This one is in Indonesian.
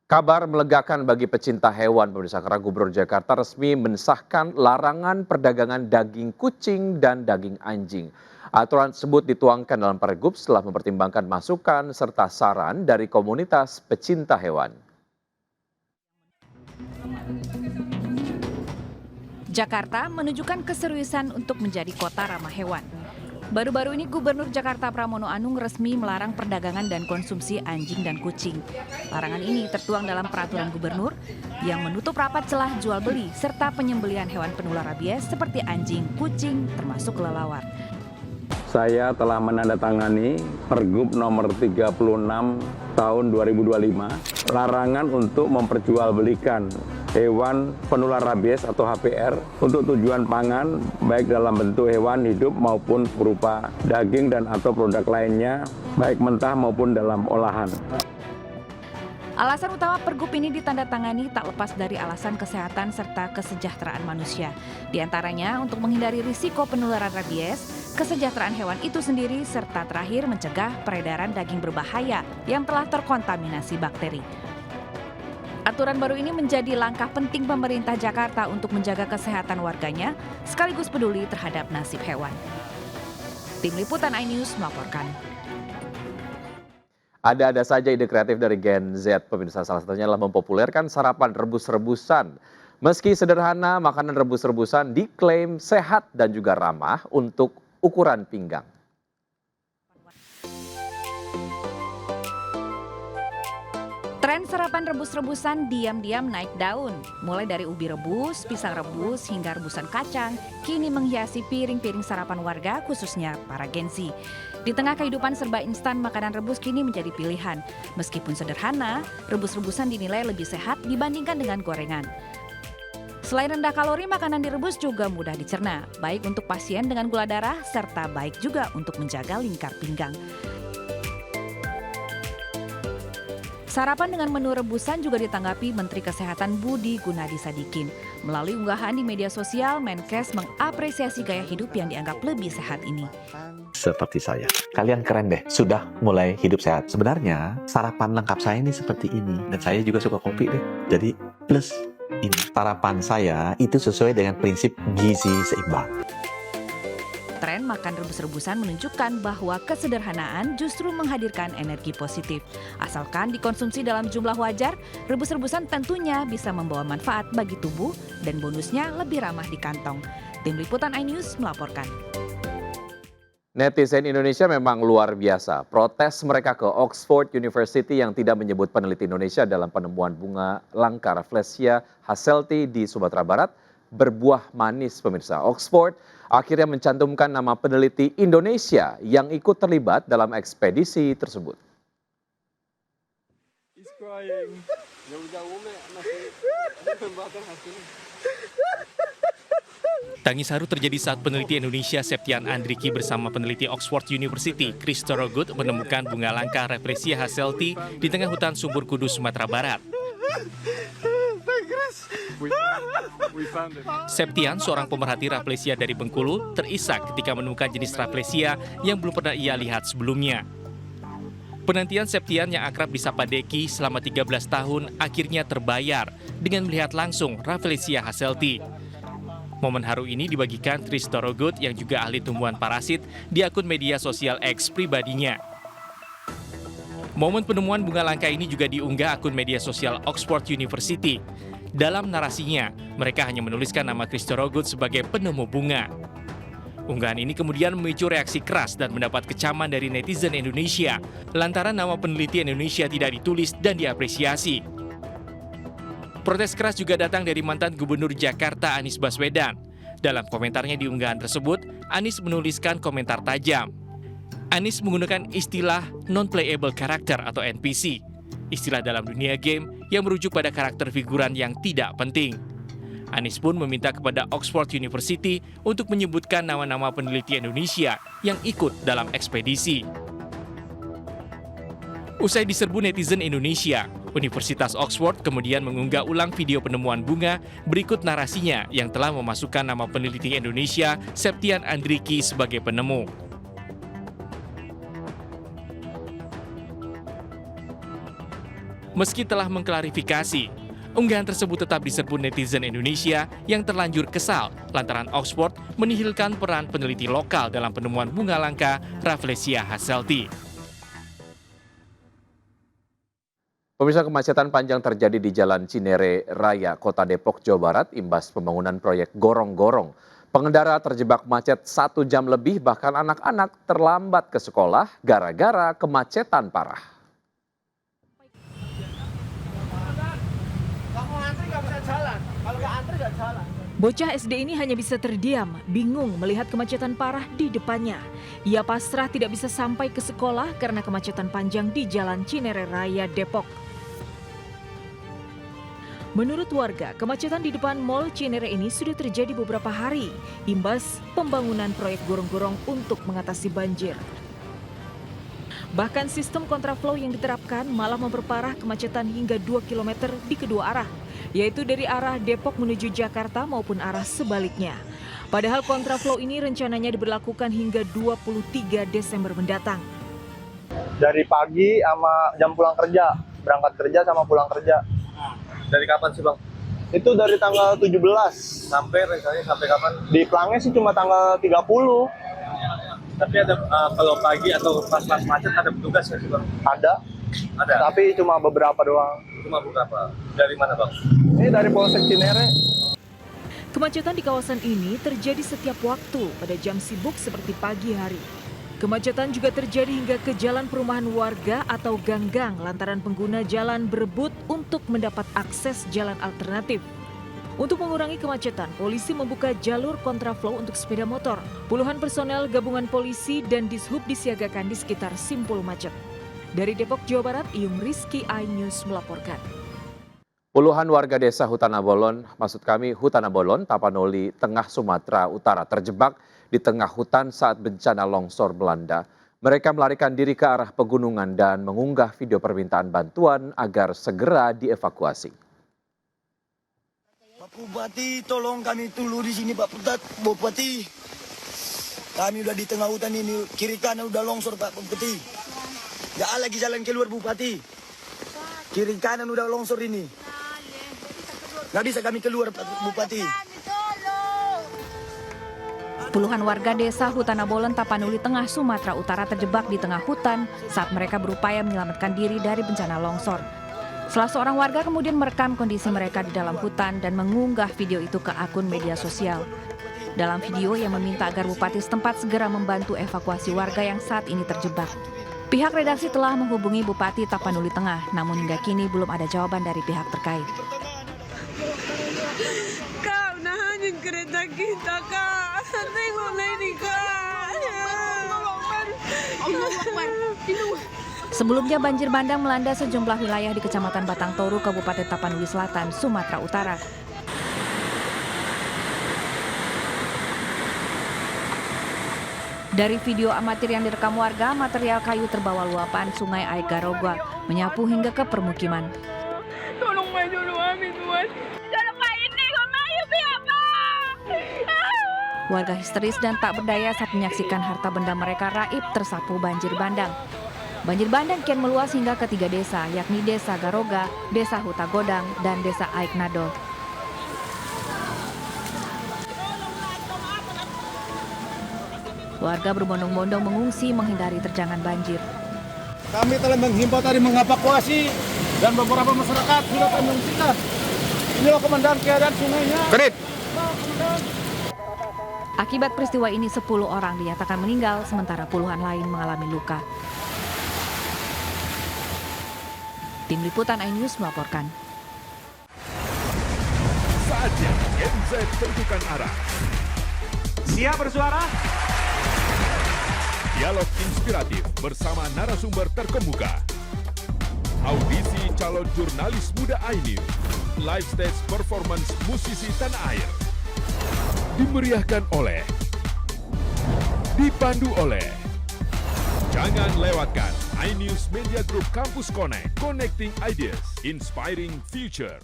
Kabar melegakan bagi pecinta hewan, pemirsa, karena Gubernur Jakarta resmi mensahkan larangan perdagangan daging kucing dan daging anjing. Aturan tersebut dituangkan dalam Pergub setelah mempertimbangkan masukan serta saran dari komunitas pecinta hewan. Jakarta menunjukkan keseriusan untuk menjadi kota ramah hewan. Baru-baru ini Gubernur Jakarta Pramono Anung resmi melarang perdagangan dan konsumsi anjing dan kucing. Larangan ini tertuang dalam peraturan gubernur yang menutup rapat celah jual beli serta penyembelihan hewan penular rabies seperti anjing, kucing, termasuk kelelawar. Saya telah menandatangani Pergub nomor 36 tahun 2025, larangan untuk memperjualbelikan hewan penular rabies atau HPR untuk tujuan pangan baik dalam bentuk hewan hidup maupun berupa daging dan atau produk lainnya baik mentah maupun dalam olahan. Alasan utama Pergub ini ditandatangani tak lepas dari alasan kesehatan serta kesejahteraan manusia. Di antaranya untuk menghindari risiko penularan rabies, kesejahteraan hewan itu sendiri, serta terakhir mencegah peredaran daging berbahaya yang telah terkontaminasi bakteri. Aturan baru ini menjadi langkah penting pemerintah Jakarta untuk menjaga kesehatan warganya, sekaligus peduli terhadap nasib hewan. Tim Liputan iNews melaporkan. Ada saja ide kreatif dari Gen Z, pemirsa, salah satunya adalah mempopulerkan sarapan rebus-rebusan. Meski sederhana, makanan rebus-rebusan diklaim sehat dan juga ramah untuk ukuran pinggang. Tren sarapan rebus-rebusan diam-diam naik daun. Mulai dari ubi rebus, pisang rebus, hingga rebusan kacang, kini menghiasi piring-piring sarapan warga, khususnya para Gen Z. Di tengah kehidupan serba instan, makanan rebus kini menjadi pilihan. Meskipun sederhana, rebus-rebusan dinilai lebih sehat dibandingkan dengan gorengan. Selain rendah kalori, makanan direbus juga mudah dicerna, baik untuk pasien dengan gula darah, serta baik juga untuk menjaga lingkar pinggang. Sarapan dengan menu rebusan juga ditanggapi Menteri Kesehatan Budi Gunadi Sadikin. Melalui unggahan di media sosial, Menkes mengapresiasi gaya hidup yang dianggap lebih sehat ini. Seperti saya. Kalian keren deh, sudah mulai hidup sehat. Sebenarnya sarapan lengkap saya ini seperti ini. Dan saya juga suka kopi deh. Jadi plus ini. Sarapan saya itu sesuai dengan prinsip gizi seimbang. Tren makan rebus-rebusan menunjukkan bahwa kesederhanaan justru menghadirkan energi positif. Asalkan dikonsumsi dalam jumlah wajar, rebus-rebusan tentunya bisa membawa manfaat bagi tubuh dan bonusnya lebih ramah di kantong. Tim Liputan iNews melaporkan. Netizen Indonesia memang luar biasa. Protes mereka ke Oxford University yang tidak menyebut peneliti Indonesia dalam penemuan bunga langka Rafflesia hasselti di Sumatera Barat berbuah manis, pemirsa. Oxford akhirnya mencantumkan nama peneliti Indonesia yang ikut terlibat dalam ekspedisi tersebut. Tangis haru terjadi saat peneliti Indonesia Septian Andriki bersama peneliti Oxford University Christopher Good menemukan bunga langka Rafflesia hasselti di tengah hutan Sumber Kudus, Sumatera Barat. Septian, seorang pemerhati Rafflesia dari Bengkulu, terisak ketika menemukan jenis Rafflesia yang belum pernah ia lihat sebelumnya. Penantian Septian yang akrab disapa Deki selama 13 tahun akhirnya terbayar dengan melihat langsung Rafflesia hasselti. Momen haru ini dibagikan Tris Torogut yang juga ahli tumbuhan parasit di akun media sosial X pribadinya. Momen penemuan bunga langka ini juga diunggah akun media sosial Oxford University. Dalam narasinya, mereka hanya menuliskan nama Tris Torogut sebagai penemu bunga. Unggahan ini kemudian memicu reaksi keras dan mendapat kecaman dari netizen Indonesia lantaran nama peneliti Indonesia tidak ditulis dan diapresiasi. Protes keras juga datang dari mantan Gubernur Jakarta Anies Baswedan. Dalam komentarnya di unggahan tersebut, Anies menuliskan komentar tajam. Anies menggunakan istilah non-playable character atau NPC, istilah dalam dunia game yang merujuk pada karakter figuran yang tidak penting. Anies pun meminta kepada Oxford University untuk menyebutkan nama-nama peneliti Indonesia yang ikut dalam ekspedisi. Usai diserbu netizen Indonesia, Universitas Oxford kemudian mengunggah ulang video penemuan bunga berikut narasinya yang telah memasukkan nama peneliti Indonesia Septian Andriki sebagai penemu. Meski telah mengklarifikasi, unggahan tersebut tetap diserbu netizen Indonesia yang terlanjur kesal lantaran Oxford menihilkan peran peneliti lokal dalam penemuan bunga langka Rafflesia hasselti. Pemirsa, kemacetan panjang terjadi di Jalan Cinere Raya, Kota Depok, Jawa Barat, imbas pembangunan proyek gorong-gorong. Pengendara terjebak macet 1 jam lebih, bahkan anak-anak terlambat ke sekolah gara-gara kemacetan parah. Bocah SD ini hanya bisa terdiam, bingung melihat kemacetan parah di depannya. Ia pasrah tidak bisa sampai ke sekolah karena kemacetan panjang di Jalan Cinere Raya, Depok. Menurut warga, kemacetan di depan Mall Cinere ini sudah terjadi beberapa hari, imbas pembangunan proyek gorong-gorong untuk mengatasi banjir. Bahkan sistem kontraflow yang diterapkan malah memperparah kemacetan hingga 2 km di kedua arah, yaitu dari arah Depok menuju Jakarta maupun arah sebaliknya. Padahal kontraflow ini rencananya diberlakukan hingga 23 Desember mendatang. Dari pagi sama jam pulang kerja, berangkat kerja sama pulang kerja. Dari kapan sih Bang? Itu dari tanggal 17. Sampai rencananya sampai kapan? Di Pelangnya sih cuma tanggal 30. Tapi ada kalau pagi atau pas macet ada petugas nggak sih Bang? Ada, tapi cuma beberapa doang. Cuma beberapa. Dari mana Bang? Ini dari Polsek Cinere. Kemacetan di kawasan ini terjadi setiap waktu pada jam sibuk seperti pagi hari. Kemacetan juga terjadi hingga ke jalan perumahan warga atau ganggang lantaran pengguna jalan berebut untuk mendapat akses jalan alternatif. Untuk mengurangi kemacetan, polisi membuka jalur kontraflow untuk sepeda motor. Puluhan personel gabungan polisi dan Dishub disiagakan di sekitar simpul macet. Dari Depok, Jawa Barat, Iyung Rizky, iNews melaporkan. Puluhan warga desa Hutanabolon, Hutanabolon, Tapanuli, Tengah Sumatera Utara terjebak di tengah hutan saat bencana longsor melanda. Mereka melarikan diri ke arah pegunungan dan mengunggah video permintaan bantuan agar segera dievakuasi. Pak Bupati, tolong kami dulu di sini Pak Bupati. Kami udah di tengah hutan ini, kiri kanan udah longsor Pak Bupati. Gak ada lagi jalan keluar Bupati. Kiri kanan udah longsor ini. Gak bisa kami keluar Pak Bupati. Puluhan warga desa Hutanabolon, Tapanuli, Tengah Sumatera Utara terjebak di tengah hutan saat mereka berupaya menyelamatkan diri dari bencana longsor. Salah seorang warga kemudian merekam kondisi mereka di dalam hutan dan mengunggah video itu ke akun media sosial. Dalam video yang meminta agar bupati setempat segera membantu evakuasi warga yang saat ini terjebak. Pihak redaksi telah menghubungi Bupati Tapanuli Tengah, namun hingga kini belum ada jawaban dari pihak terkait. Kak, nahanin kereta kita, Kak. Tengoklah ini, Kak. Sebelumnya banjir bandang melanda sejumlah wilayah di Kecamatan Batang Toru, Kabupaten Tapanuli Selatan, Sumatera Utara. Dari video amatir yang direkam warga, material kayu terbawa luapan Sungai Aik Garoga menyapu hingga ke permukiman. Tolong maju dulu kami, Tuhan. Tolong Pak ini, ayo biar Pak. Warga histeris dan tak berdaya saat menyaksikan harta benda mereka raib tersapu banjir bandang. Banjir bandang kian meluas hingga ke 3 desa, yakni Desa Garoga, Desa Hutagodang, dan Desa Aik Nadol. Warga berbondong-bondong mengungsi menghindari terjangan banjir. Kami telah menghimbau tadi mengevakuasi dan beberapa masyarakat sudah kami mengungsikan. Inilah komandan keadaan sungainya. Kredit. Akibat peristiwa ini 10 orang dinyatakan meninggal, sementara puluhan lain mengalami luka. Tim Liputan iNews melaporkan. Saatnya NZ tentukan arah. Siap bersuara? Dialog inspiratif bersama narasumber terkemuka. Audisi calon jurnalis muda iNews. Live stage performance musisi tanah air. Dimeriahkan oleh, dipandu oleh. Jangan lewatkan iNews Media Group Campus Connect, Connecting Ideas, Inspiring Future.